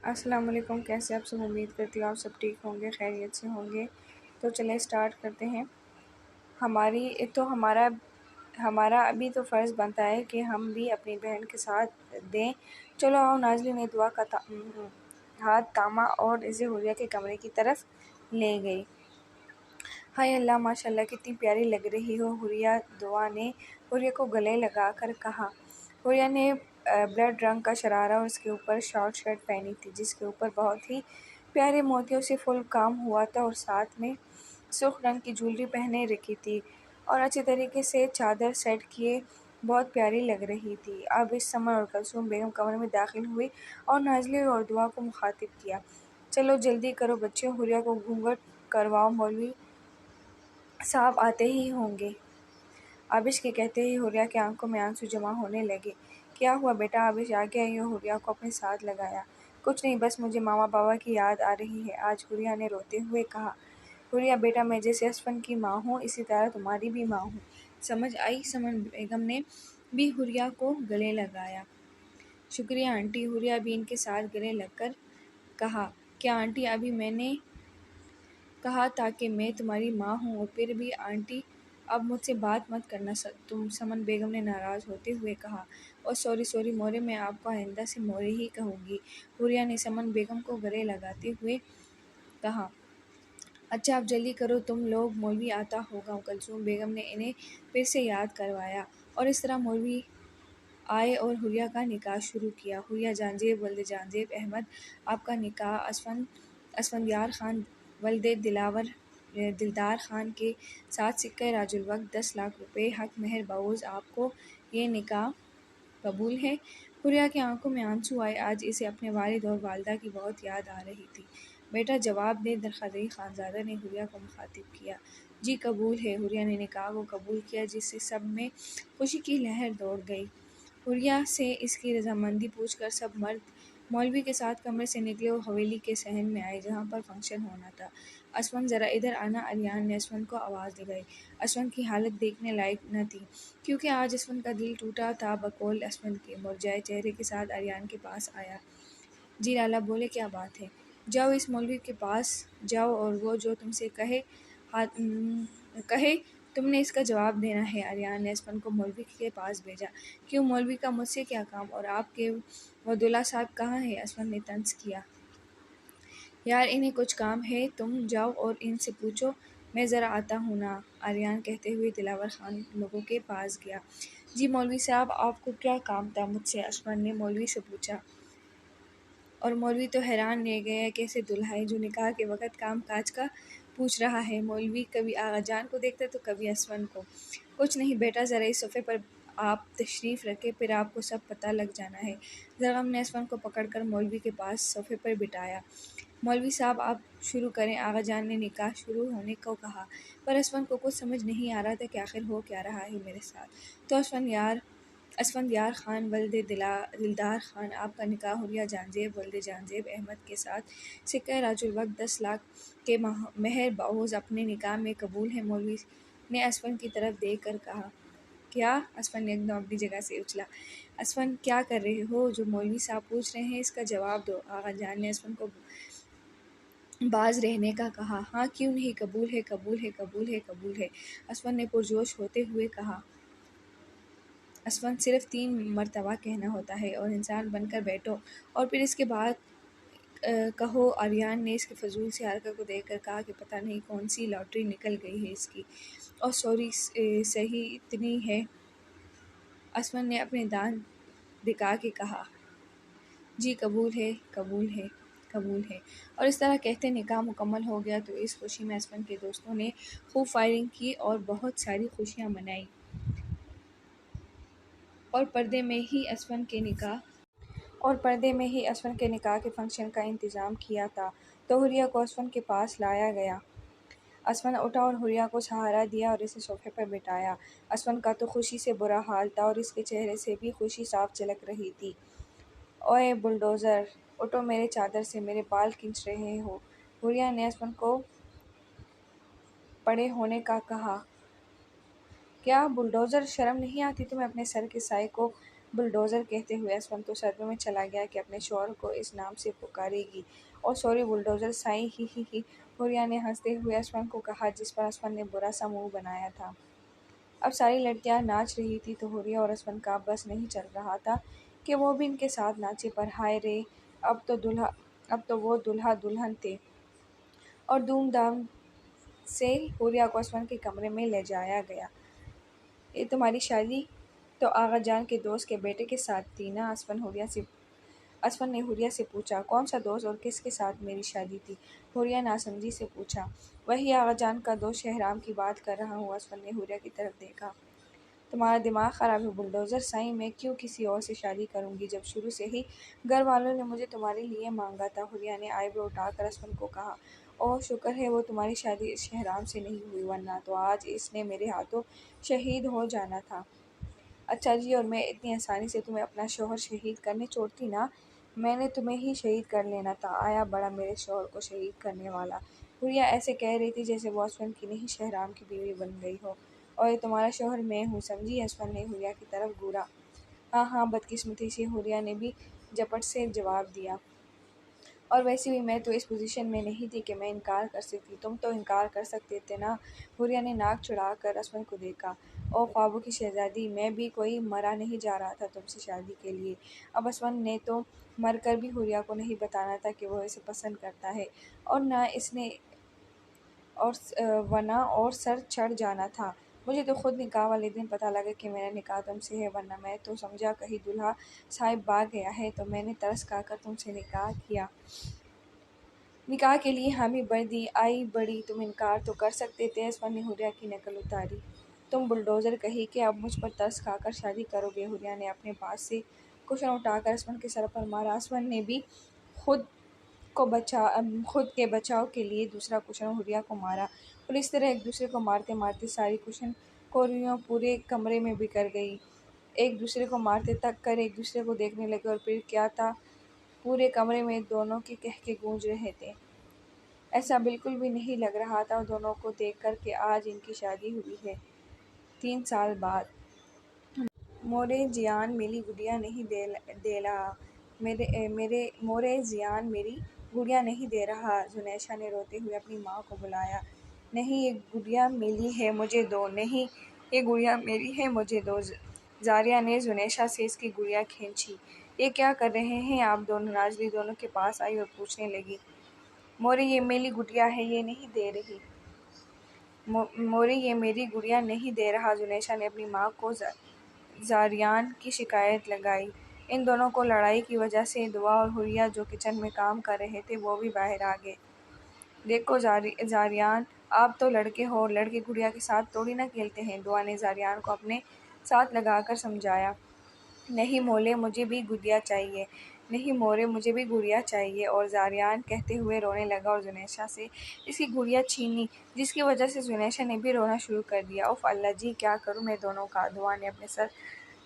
السلام علیکم، کیسے آپ سب؟ امید کرتی ہوں آپ سب ٹھیک ہوں گے، خیریت سے ہوں گے۔ تو چلیں اسٹارٹ کرتے ہیں۔ ہمارا ابھی تو فرض بنتا ہے کہ ہم بھی اپنی بہن کے ساتھ دیں۔ چلو آؤ۔ نازلی نے دعا کا ہاتھ تھاما اور اسے حوریہ کے کمرے کی طرف لے گئی۔ ہائے اللہ، ماشاء اللہ کتنی پیاری لگ رہی ہو حوریہ، دعا نے حوریہ کو گلے لگا کر کہا۔ حوریہ نے بلیڈ رنگ کا شرارہ اور اس کے اوپر شارٹ شرٹ پہنی تھی جس کے اوپر بہت ہی پیارے موتیوں سے فل کام ہوا تھا، اور ساتھ میں سرخ رنگ کی جولری پہنے رکھی تھی اور اچھے طریقے سے چادر سیٹ کیے بہت پیاری لگ رہی تھی۔ اب اس سمر اور کلثوم بیگم کمرے میں داخل ہوئی اور نازلی اور دعا کو مخاطب کیا۔ چلو جلدی کرو بچے، حوریہ کو گھونگھٹ کرواؤ، مولوی صاحب آتے ہی ہوں گے۔ آبش کے کہتے ہی حوریہ کی آنکھوں میں آنسو جمع ہونے لگے۔ کیا ہوا بیٹا؟ آبش آگے آئی اور حوریہ کو اپنے ساتھ لگایا۔ کچھ نہیں، بس مجھے ماما بابا کی یاد آ رہی ہے آج، حوریہ نے روتے ہوئے کہا۔ حوریہ بیٹا، میں جیسے اسفن کی ماں ہوں اسی طرح تمہاری بھی ماں ہوں، سمجھ آئی؟ سمن بیگم نے بھی حوریہ کو گلے لگایا۔ شکریہ آنٹی، حوریہ بھی ان کے ساتھ گلے لگ کر کہا۔ کیا آنٹی، ابھی میں نے کہا تھا کہ میں تمہاری ماں ہوں اور پھر بھی آنٹی اب مجھ سے بات مت کرنا تم، سمن بیگم نے ناراض ہوتے ہوئے کہا۔ اور سوری مورے، میں آپ کو آئندہ سے مورے ہی کہوں گی، حوریہ نے سمن بیگم کو گلے لگاتے ہوئے کہا۔ اچھا اب جلدی کرو تم لوگ، مولوی آتا ہوگا، کلثوم بیگم نے انہیں پھر سے یاد کروایا۔ اور اس طرح مولوی آئے اور حوریہ کا نکاح شروع کیا۔ حوریہ جہانزیب ولد جہانزیب احمد، آپ کا نکاح اسفندیار خان ولد دلدار خان کے ساتھ سکہ راج الوقت 10 لاکھ روپے حق مہر بعوض، آپ کو یہ نکاح قبول ہے؟ حوریہ کی آنکھوں میں آنسو آئے۔ آج اسے اپنے والد اور والدہ کی بہت یاد آ رہی تھی۔ بیٹا جواب دے، درخدری خانزادہ نے حوریہ کو مخاطب کیا۔ جی قبول ہے، حوریہ نے نکاح کو قبول کیا جس سے سب میں خوشی کی لہر دوڑ گئی۔ حوریہ سے اس کی رضامندی پوچھ کر سب مرد مولوی کے ساتھ کمرے سے نکلے اور حویلی کے صحن میں آئے جہاں پر فنکشن ہونا تھا۔ اسفند ذرا ادھر آنا، اریان نے اسفند کو آواز لگائی۔ اسفند کی حالت دیکھنے لائق نہ تھی کیونکہ آج اسفند کا دل ٹوٹا تھا۔ بقول اسفند کے مرجھائے چہرے کے ساتھ اریان کے پاس آیا۔ جی لالا بولے، کیا بات ہے؟ جاؤ اس مولوی کے پاس جاؤ اور وہ جو تم سے کہے تم نے اس کا جواب دینا ہے۔ اریان نے اسفند کو مولوی کے پاس بھیجا۔ کیوں؟ مولوی کا مجھ سے کیا کام؟ اور آپ کے وہ دلہا صاحب کہاں ہیں؟ اسفند نے طنز کیا۔ یار انہیں کچھ کام ہے، تم جاؤ اور ان سے پوچھو، میں ذرا آتا ہوں نا، اریان کہتے ہوئے دلاور خان لوگوں کے پاس گیا۔ جی مولوی صاحب، آپ کو کیا کام تھا مجھ سے؟ اسفند نے مولوی سے پوچھا۔ اور مولوی تو حیران رہ گیا، کیسے دلہا ہے جو نکاح کے وقت کام کاج کا پوچھ رہا ہے؟ مولوی کبھی آغا جان کو دیکھتا تو کبھی اسفند کو۔ کچھ نہیں بیٹا، ذرا اس صفحے پر آپ تشریف رکھیں، پھر آپ کو سب پتہ لگ جانا ہے۔ زرغم نے اسفند کو پکڑ کر مولوی کے پاس صفحے پر بٹھایا۔ مولوی صاحب آپ شروع کریں، آغا جان نے نکاح شروع ہونے کو کہا، پر اسفند کو کچھ سمجھ نہیں آ رہا تھا کہ آخر ہو کیا رہا ہے میرے ساتھ۔ تو اسفندیار خان ولد دلدار خان، آپ کا نکاح حوریہ جہانزیب ولد جہانزیب احمد کے ساتھ سکہ راج الوقت 10 لاکھ کے مہر بعوض اپنے نکاح میں قبول ہے، مولوی نے اسفند کی طرف دیکھ کر کہا۔ کیا؟ اسفند نے ایک دم اپنی جگہ سے اچھلا۔ اسفند کیا کر رہے ہو؟ جو مولوی صاحب پوچھ رہے ہیں اس کا جواب دو، آغا جان نے اسفند کو باز رہنے کا کہا۔ ہاں کیوں نہیں، قبول ہے قبول ہے قبول ہے قبول ہے، اسفند نے پرجوش ہوتے ہوئے کہا۔ اسفند صرف 3 مرتبہ کہنا ہوتا ہے اور انسان بن کر بیٹھو اور پھر اس کے بعد کہو، اریان نے اس کی فضول سی حرکت کو دیکھ کر کہا کہ پتہ نہیں کون سی لاٹری نکل گئی ہے اس کی۔ اور سوری صحیح اتنی ہے، اسفند نے اپنے دانت دکھا کے کہا۔ جی قبول ہے قبول ہے قبول ہے۔ اور اس طرح کہتے نکاح مکمل ہو گیا۔ تو اس خوشی میں اسفند کے دوستوں نے خوب فائرنگ کی اور بہت ساری خوشیاں منائیں اور پردے میں ہی اسفند کے نکاح کے فنکشن کا انتظام کیا تھا۔ تو حوریہ کو اسفند کے پاس لایا گیا۔ اسفند اٹھا اور حوریہ کو سہارا دیا اور اسے صوفے پر بٹھایا۔ اسفند کا تو خوشی سے برا حال تھا اور اس کے چہرے سے بھی خوشی صاف جھلک رہی تھی۔ اوئے بلڈوزر، اٹھو میرے چادر سے، میرے بال کھینچ رہے ہو، حوریہ نے اسفند کو پڑے ہونے کا کہا۔ کیا بلڈوزر؟ شرم نہیں آتی تمہیں اپنے سر کے سائے کو بلڈوزر کہتے ہوئے اسفن تو صدمے میں چلا گیا کہ اپنے شوہر کو اس نام سے پکارے گی۔ اور سوری بلڈوزر سائیں، ہی ہی ہی، حوریہ نے ہنستے ہوئے اسفن کو کہا، جس پر اسفن نے برا سا منہ بنایا تھا۔ اب ساری لڑکیاں ناچ رہی تھیں تو حوریہ اور اسفن کا بس نہیں چل رہا تھا کہ وہ بھی ان کے ساتھ ناچے، پر ہائے رے، اب تو وہ دولہا دلہن تھے۔ اور دھوم دھام سے حوریہ کو اسفن کے کمرے میں لے جایا گیا۔ یہ تمہاری شادی تو آغا جان کے دوست کے بیٹے کے ساتھ تھی نا؟ اسفن نے حوریہ سے پوچھا۔ کون سا دوست اور کس کے ساتھ میری شادی تھی؟ حوریہ ناسمجھی سے پوچھا۔ وہی آغا جان کا دوست شہرام کی بات کر رہا ہوں۔ اسفن نے حوریہ کی طرف دیکھا۔ تمہارا دماغ خراب ہے بلڈوزر سائیں، میں کیوں کسی اور سے شادی کروں گی جب شروع سے ہی گھر والوں نے مجھے تمہارے لیے مانگا تھا؟ حوریہ نے آئی برو اٹھا کر اسفن کو کہا۔ اوہ شکر ہے وہ تمہاری شادی اس شہرام سے نہیں ہوئی، ورنہ تو آج اس نے میرے ہاتھوں شہید ہو جانا تھا۔ اچھا جی، اور میں اتنی آسانی سے تمہیں اپنا شوہر شہید کرنے چھوڑتی نا؟ میں نے تمہیں ہی شہید کر لینا تھا، آیا بڑا میرے شوہر کو شہید کرنے والا۔ حوریہ ایسے کہہ رہی تھی جیسے وہ اسفن کی نہیں شہرام کی بیوی بن گئی ہو۔ اور یہ تمہارا شوہر میں ہوں، سمجھی؟ اسفن نے حوریہ کی طرف گھورا۔ ہاں ہاں، بدقسمتی سے حوریہ نے بھی جھپٹ سے جواب دیا۔ اور ویسے بھی میں تو اس پوزیشن میں نہیں تھی کہ میں انکار کر سکتی، تم تو انکار کر سکتے تھے نا؟ حوریہ نے ناک چڑھا کر اسفن کو دیکھا۔ اوہ خوابوں کی شہزادی، میں بھی کوئی مرا نہیں جا رہا تھا تم سے شادی کے لیے۔ اب اسفن نے تو مر کر بھی حوریہ کو نہیں بتانا تھا کہ وہ اسے پسند کرتا ہے، اور نہ اس نے ورنہ اور سر چڑھ جانا تھا۔ مجھے تو خود نکاح والے دن پتہ لگا کہ میرا نکاح تم سے ہے، ورنہ میں تو سمجھا کہیں دولہا صاحب بھاگ گیا ہے تو میں نے ترس کھا کر تم سے نکاح کیا۔ نکاح کے لیے حامی بھر دی۔ آئی بڑی، تم انکار تو کر سکتے تھے۔ اسفن نے حوریہ کی نقل اتاری۔ تم بلڈوزر کہیں کہ اب مجھ پر ترس کھا کر شادی کرو گے؟ حوریہ نے اپنے پاس سے کشن اٹھا کر اسفن کے سر پر مارا۔ اسفن نے بھی خود کے بچاؤ کے لیے دوسرا کشن حوریہ کو مارا، اور اس طرح ایک دوسرے کو مارتے مارتے ساری کشن کوریوں پورے کمرے میں بکھر گئی۔ ایک دوسرے کو مارتے تک کر ایک دوسرے کو دیکھنے لگے، اور پھر کیا تھا، پورے کمرے میں دونوں کے قہقہے گونج رہے تھے۔ ایسا بالکل بھی نہیں لگ رہا تھا دونوں کو دیکھ کر کہ آج ان کی شادی ہوئی ہے، 3 سال بعد۔ مورے جیان میری گڑیا نہیں مورے جیان میری گڑیا نہیں دے رہا۔ زنیشا نے روتے ہوئے اپنی ماں کو بلایا۔ نہیں، یہ گڑیا میری ہے، مجھے دو۔ نہیں، یہ گڑیا میری ہے، مجھے دو۔ زاریہ نے زنیشا سے اس کی گڑیا کھینچی۔ یہ کیا کر رہے ہیں آپ دونوں؟ نازلی دونوں کے پاس آئی اور پوچھنے لگی۔ مورے یہ میری گڑیا ہے، یہ نہیں دے رہی۔ مورے یہ میری گڑیا نہیں دے رہا۔ زنیشا نے اپنی ماں کو زاریان کی شکایت لگائی۔ ان دونوں کو لڑائی کی وجہ سے دعا اور حوریہ جو کچن میں کام کر رہے تھے وہ بھی باہر آ گئے۔ دیکھو زاریان، آپ تو لڑکے ہو، اور لڑکے گڑیا کے ساتھ تھوڑی نہ کھیلتے ہیں۔ دعا نے زاریان کو اپنے ساتھ لگا کر سمجھایا۔ نہیں مولے، مجھے بھی گڑیا چاہیے۔ نہیں مورے، مجھے بھی گڑیا چاہیے۔ اور زاریان کہتے ہوئے رونے لگا اور زنیشا سے اس کی گڑیا چھین لی، جس کی وجہ سے زنیشا نے بھی رونا شروع کر دیا۔ اف اللہ جی، کیا کروں میں دونوں کا؟ دعا نے اپنے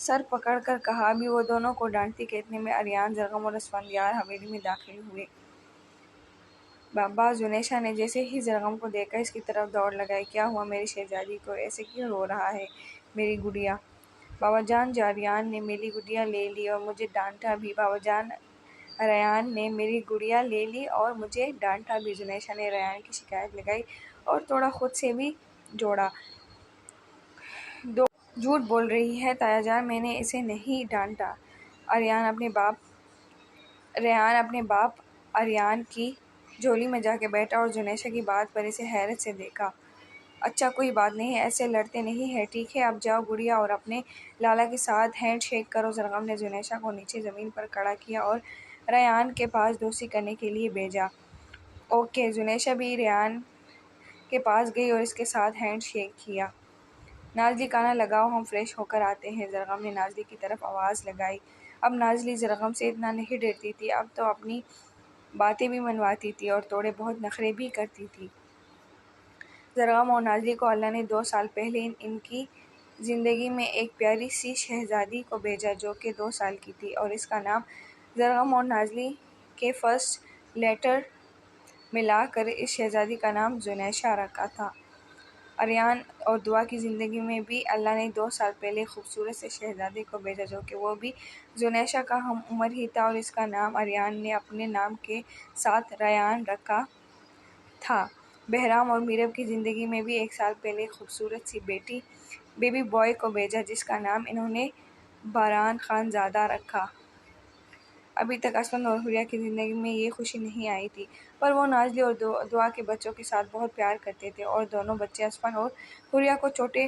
سر پکڑ کر کہا۔ ابھی وہ دونوں کو ڈانٹتی کہ اتنے میں اریان، زرغم اور اسفندیار حویلی میں داخل ہوئے۔ بابا، زنیشا نے جیسے ہی زرغم کو دیکھا اس کی طرف دوڑ لگائی۔ کیا ہوا میری شہزادی کو؟ ایسے کیوں رو رہا ہے میری گڑیا؟ بابا جان، زاریان نے میری گڑیا لے لی اور مجھے ڈانٹا بھی۔ بابا جان، ریان نے میری گڑیا لے لی اور مجھے ڈانٹا بھی۔ زنیشا نے ریان کی شکایت لگائی اور توڑا خود سے بھی جوڑا۔ جھوٹ بول رہی ہے تایا جان، میں نے اسے نہیں ڈانٹا۔ ریان اپنے باپ اریان کی جھولی میں جا کے بیٹھا اور زنیشا کی بات پر اسے حیرت سے دیکھا۔ اچھا کوئی بات نہیں، ایسے لڑتے نہیں ہیں، ٹھیک ہے؟ اب جاؤ گڑیا اور اپنے لالا کے ساتھ ہینڈ شیک کرو۔ زرغم نے زنیشا کو نیچے زمین پر کھڑا کیا اور ریان کے پاس دوستی کرنے کے لیے بھیجا۔ اوکے۔ زنیشا بھی ریان کے پاس گئی اور اس کے ساتھ ہینڈ شیک کیا۔ نازلی کھانا لگاؤ، ہم فریش ہو کر آتے ہیں۔ زرغم نے نازلی کی طرف آواز لگائی۔ اب نازلی زرغم سے اتنا نہیں ڈرتی تھی، اب تو اپنی باتیں بھی منواتی تھی اور تھوڑے بہت نخرے بھی کرتی تھی۔ زرغم اور نازلی کو اللہ نے 2 سال پہلے ان کی زندگی میں ایک پیاری سی شہزادی کو بھیجا جو کہ 2 سال کی تھی، اور اس کا نام زرغم اور نازلی کے فرسٹ لیٹر ملا کر اس شہزادی کا نام زنیشا رکھا تھا۔ اریان اور دعا کی زندگی میں بھی اللہ نے 2 سال پہلے خوبصورت سے شہزادے کو بھیجا جو کہ وہ بھی زنیشہ کا ہم عمر ہی تھا اور اس کا نام اریان نے اپنے نام کے ساتھ ریان رکھا تھا۔ بہرام اور میرب کی زندگی میں بھی 1 سال پہلے خوبصورت سی بیبی بوائے کو بھیجا جس کا نام انہوں نے باران خان زادہ رکھا۔ ابھی تک اسپن اور حوریہ کی زندگی میں یہ خوشی نہیں آئی تھی، پر وہ نازلی اور دعا کے بچوں کے ساتھ بہت پیار کرتے تھے اور دونوں بچے اسپن اور حوریہ کو چھوٹے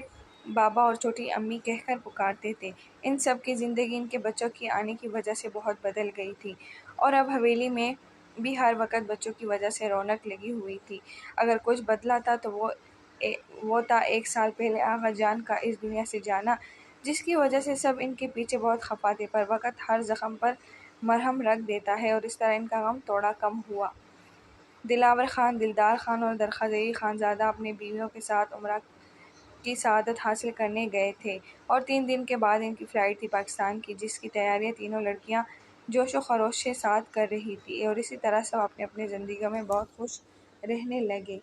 بابا اور چھوٹی امی کہہ کر پکارتے تھے۔ ان سب کی زندگی ان کے بچوں کے آنے کی وجہ سے بہت بدل گئی تھی اور اب حویلی میں بھی ہر وقت بچوں کی وجہ سے رونق لگی ہوئی تھی۔ اگر کچھ بدلا تھا تو وہ تھا 1 سال پہلے آغا جان کا اس دنیا سے جانا، جس کی وجہ سے سب ان کے پیچھے بہت خفا تھے، پر وقت ہر زخم پر مرہم رکھ دیتا ہے اور اس طرح ان کا غم تھوڑا کم ہوا۔ دلاور خان، دلدار خان اور درخزئی خانزادہ اپنی بیویوں کے ساتھ عمرہ کی سعادت حاصل کرنے گئے تھے اور 3 دن کے بعد ان کی فلائٹ تھی پاکستان کی، جس کی تیاریاں تینوں لڑکیاں جوش و خروش کے ساتھ کر رہی تھیں اور اسی طرح سب اپنی اپنی زندگیوں میں بہت خوش رہنے لگے۔